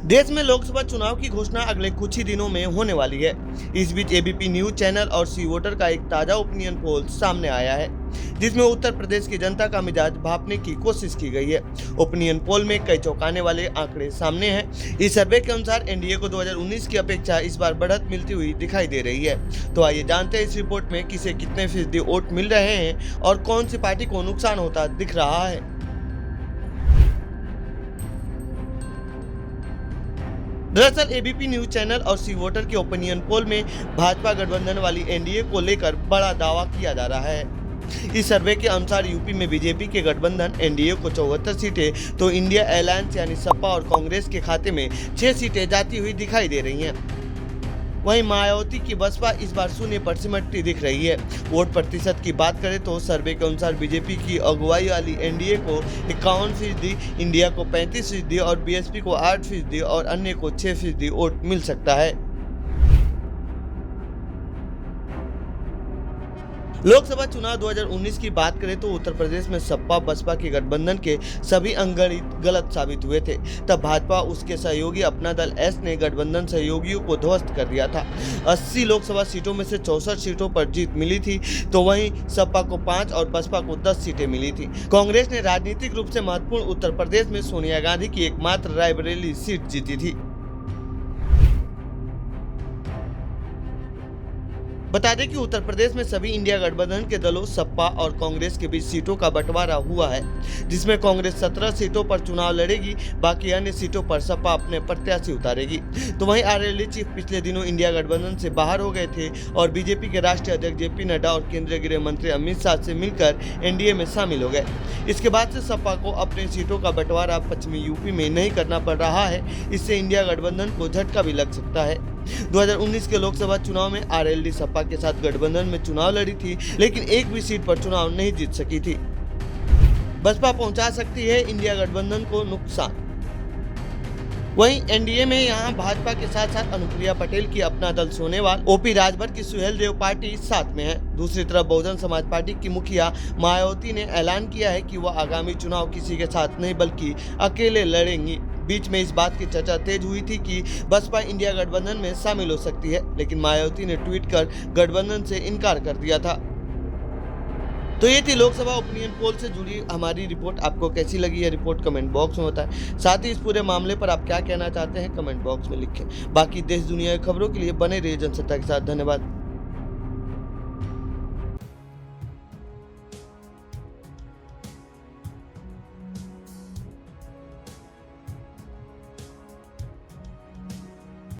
देश में लोकसभा चुनाव की घोषणा अगले कुछ ही दिनों में होने वाली है। इस बीच एबीपी न्यूज चैनल और सी वोटर का एक ताजा ओपिनियन पोल सामने आया है, जिसमें उत्तर प्रदेश की जनता का मिजाज भांपने की कोशिश की गई है। ओपिनियन पोल में कई चौंकाने वाले आंकड़े सामने हैं। इस सर्वे के अनुसार एनडीए को 2019 की अपेक्षा इस बार बढ़त मिलती हुई दिखाई दे रही है। तो आइए जानते हैं इस रिपोर्ट में किसे कितने फीसदी वोट मिल रहे हैं और कौन सी पार्टी को नुकसान होता दिख रहा है। दरअसल एबीपी न्यूज चैनल और सी वोटर के ओपिनियन पोल में भाजपा गठबंधन वाली एनडीए को लेकर बड़ा दावा किया जा रहा है। इस सर्वे के अनुसार यूपी में बीजेपी के गठबंधन एनडीए को 74 सीटें तो इंडिया अलायंस यानी सपा और कांग्रेस के खाते में 6 सीटें जाती हुई दिखाई दे रही हैं। वहीं मायावती की बसपा इस बार शून्य पर सिमटती दिख रही है। वोट प्रतिशत की बात करें तो सर्वे के अनुसार बीजेपी की अगुवाई वाली एनडीए को 51%, इंडिया को 35% और बीएसपी को 8% और अन्य को 6% वोट मिल सकता है। लोकसभा चुनाव 2019 की बात करें तो उत्तर प्रदेश में सपा बसपा के गठबंधन के सभी अंगगणित गलत साबित हुए थे। तब भाजपा उसके सहयोगी अपना दल एस ने गठबंधन सहयोगियों को ध्वस्त कर दिया था। 80 लोकसभा सीटों में से 64 सीटों पर जीत मिली थी, तो वहीं सपा को 5 और बसपा को 10 सीटें मिली थी। कांग्रेस ने राजनीतिक रूप से महत्वपूर्ण उत्तर प्रदेश में सोनिया गांधी की एकमात्र रायबरेली सीट जीती थी। बता दें कि उत्तर प्रदेश में सभी इंडिया गठबंधन के दलों सपा और कांग्रेस के बीच सीटों का बंटवारा हुआ है, जिसमें कांग्रेस 17 सीटों पर चुनाव लड़ेगी, बाकी अन्य सीटों पर सपा अपने प्रत्याशी उतारेगी। तो वहीं आरएलडी चीफ पिछले दिनों इंडिया गठबंधन से बाहर हो गए थे और बीजेपी के राष्ट्रीय अध्यक्ष जेपी नड्डा और केंद्रीय गृह मंत्री अमित शाह से मिलकर एनडीए में शामिल हो गए। इसके बाद से सपा को अपने सीटों का बंटवारा पश्चिमी यूपी में नहीं करना पड़ रहा है। इससे इंडिया गठबंधन को झटका भी लग सकता है। 2019 के लोकसभा चुनाव में आरएलडी सपा के साथ गठबंधन में चुनाव लड़ी थी, लेकिन एक भी सीट पर चुनाव नहीं जीत सकी थी। बसपा पहुंचा सकती है इंडिया गठबंधन को नुकसान। वहीं एनडीए में यहां भाजपा के साथ साथ अनुप्रिया पटेल की अपना दल सोनेवाल, ओपी राजभर की सुहेल देव पार्टी साथ में है। दूसरी तरफ बहुजन समाज पार्टी की मुखिया मायावती ने ऐलान किया है कि वह आगामी चुनाव किसी के साथ नहीं बल्कि अकेले लड़ेंगी। बीच में इस बात की चर्चा तेज हुई थी कि बसपा इंडिया गठबंधन में शामिल हो सकती है, लेकिन मायावती ने ट्वीट कर गठबंधन से इनकार कर दिया था। तो ये थी लोकसभा ओपिनियन पोल से जुड़ी हमारी रिपोर्ट। आपको कैसी लगी यह रिपोर्ट कमेंट बॉक्स में बताएं। साथ ही इस पूरे मामले पर आप क्या कहना चाहते हैं कमेंट बॉक्स में लिखें। बाकी देश दुनिया की खबरों के लिए बने रहिए जनसत्ता के साथ। धन्यवाद।